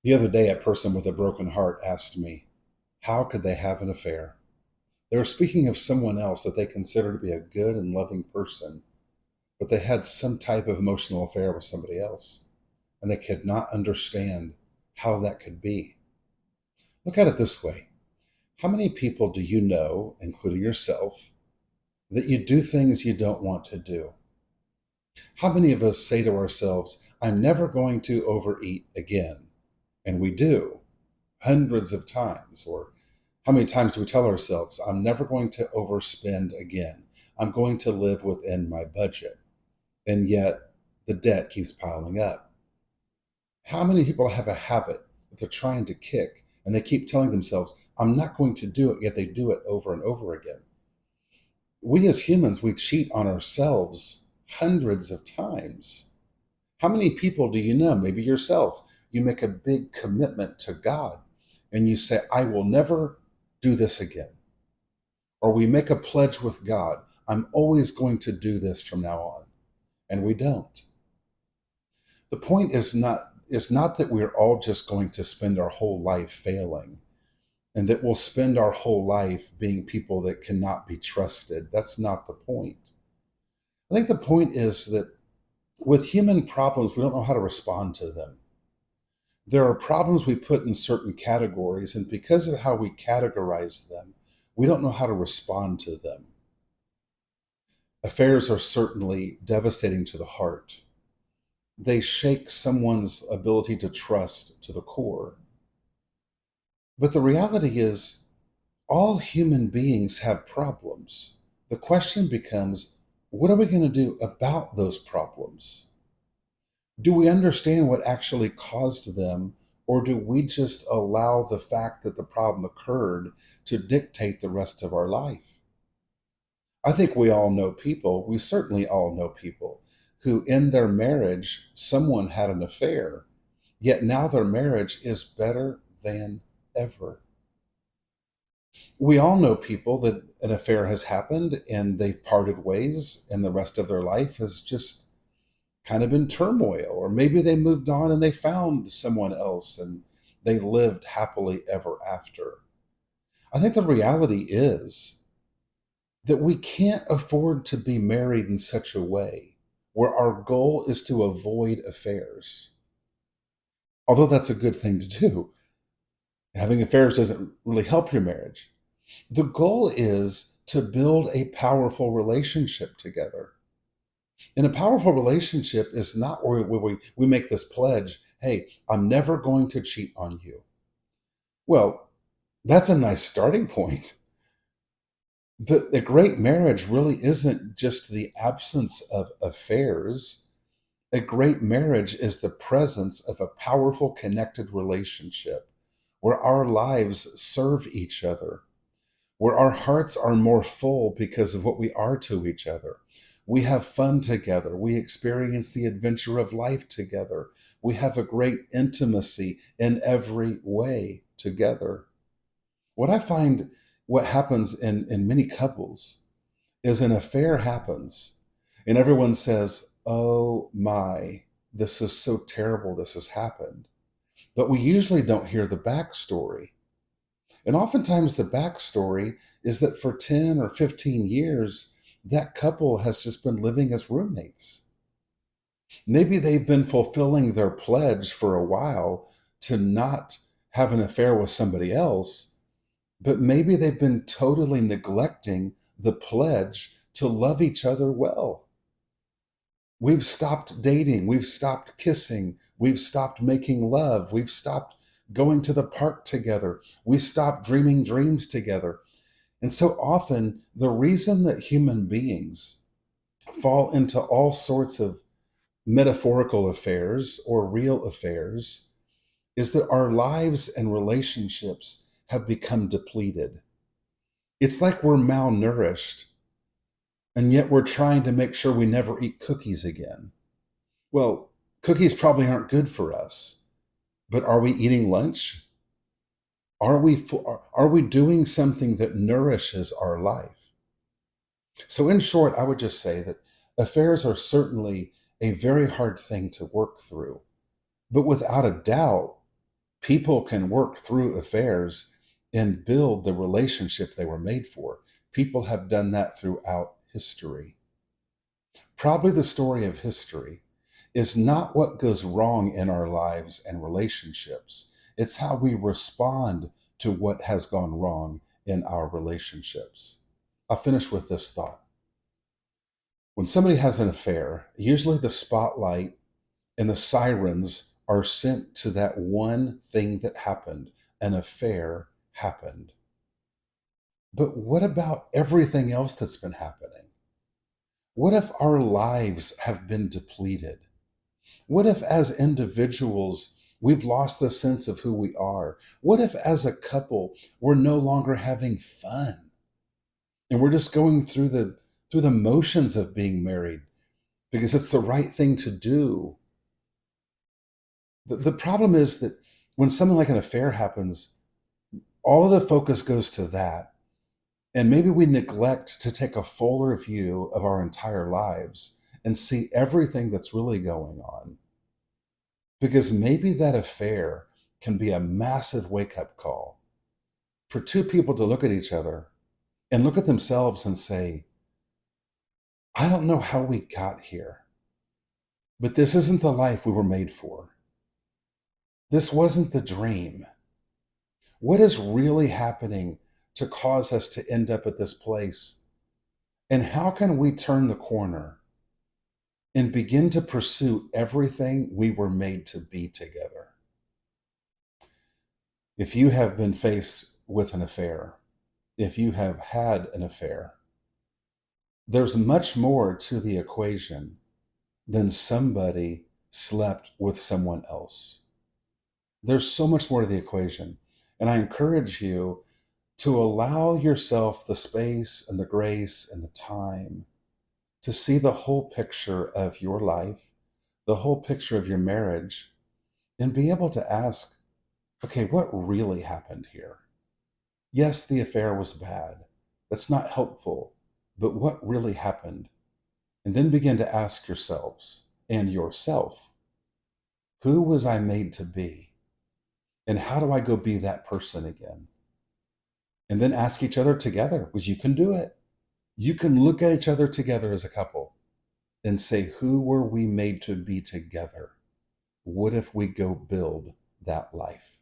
The other day, a person with a broken heart asked me, how could they have an affair? They were speaking of someone else that they considered to be a good and loving person, but they had some type of emotional affair with somebody else, and they could not understand how that could be. Look at it this way. How many people do you know, including yourself, that you do things you don't want to do? How many of us say to ourselves, I'm never going to overeat again? And we do hundreds of times. Or how many times do we tell ourselves, I'm never going to overspend again? I'm going to live within my budget. And yet the debt keeps piling up. How many people have a habit that they're trying to kick and they keep telling themselves, I'm not going to do it, yet they do it over and over again? We as humans, we cheat on ourselves hundreds of times. How many people do you know, maybe yourself, you make a big commitment to God and you say, I will never do this again. Or we make a pledge with God, I'm always going to do this from now on. And we don't. The point is not that we're all just going to spend our whole life failing and that we'll spend our whole life being people that cannot be trusted. That's not the point. I think the point is that with human problems, we don't know how to respond to them. There are problems we put in certain categories, and because of how we categorize them, we don't know how to respond to them. Affairs are certainly devastating to the heart. They shake someone's ability to trust to the core. But the reality is, all human beings have problems. The question becomes, what are we going to do about those problems? Do we understand what actually caused them, or do we just allow the fact that the problem occurred to dictate the rest of our life? I think we certainly all know people who in their marriage, someone had an affair, yet now their marriage is better than ever. We all know people that an affair has happened and they've parted ways, and the rest of their life has just kind of in turmoil, or maybe they moved on and they found someone else and they lived happily ever after. I think the reality is that we can't afford to be married in such a way where our goal is to avoid affairs. Although that's a good thing to do, having affairs doesn't really help your marriage. The goal is to build a powerful relationship together. And a powerful relationship is not where we make this pledge, hey, I'm never going to cheat on you. Well, that's a nice starting point. But a great marriage really isn't just the absence of affairs. A great marriage is the presence of a powerful, connected relationship where our lives serve each other, where our hearts are more full because of what we are to each other. We have fun together. We experience the adventure of life together. We have a great intimacy in every way together. What I find what happens in many couples is an affair happens and everyone says, oh my, this is so terrible, this has happened. But we usually don't hear the backstory. And oftentimes the backstory is that for 10 or 15 years, that couple has just been living as roommates. Maybe they've been fulfilling their pledge for a while to not have an affair with somebody else, but maybe they've been totally neglecting the pledge to love each other well. We've stopped dating, we've stopped kissing, we've stopped making love, we've stopped going to the park together, we stopped dreaming dreams together. And so often, the reason that human beings fall into all sorts of metaphorical affairs or real affairs is that our lives and relationships have become depleted. It's like we're malnourished, and yet we're trying to make sure we never eat cookies again. Well, cookies probably aren't good for us, but are we eating lunch? Are we doing something that nourishes our life? So, in short, I would just say that affairs are certainly a very hard thing to work through. But without a doubt, People can work through affairs and build the relationship they were made for. People have done that throughout history. Probably the story of history is not what goes wrong in our lives and relationships. It's how we respond to what has gone wrong in our relationships. I'll finish with this thought. When somebody has an affair, usually the spotlight and the sirens are sent to that one thing that happened. An affair happened. But what about everything else that's been happening? What if our lives have been depleted? What if, as individuals, we've lost the sense of who we are? What if, as a couple, we're no longer having fun and we're just going through the motions of being married because it's the right thing to do? The problem is that when something like an affair happens, all of the focus goes to that. And maybe we neglect to take a fuller view of our entire lives and see everything that's really going on. Because maybe that affair can be a massive wake up call for two people to look at each other and look at themselves and say, I don't know how we got here, but this isn't the life we were made for. This wasn't the dream. What is really happening to cause us to end up at this place? And how can we turn the corner and begin to pursue everything we were made to be together? If you have been faced with an affair, if you have had an affair, there's much more to the equation than somebody slept with someone else. There's so much more to the equation. And I encourage you to allow yourself the space and the grace and the time to see the whole picture of your life, the whole picture of your marriage, and be able to ask, okay, what really happened here? Yes, the affair was bad. That's not helpful. But what really happened? And then begin to ask yourselves and yourself, who was I made to be? And how do I go be that person again? And then ask each other together, because you can do it. You can look at each other together as a couple and say, who were we made to be together? What if we go build that life?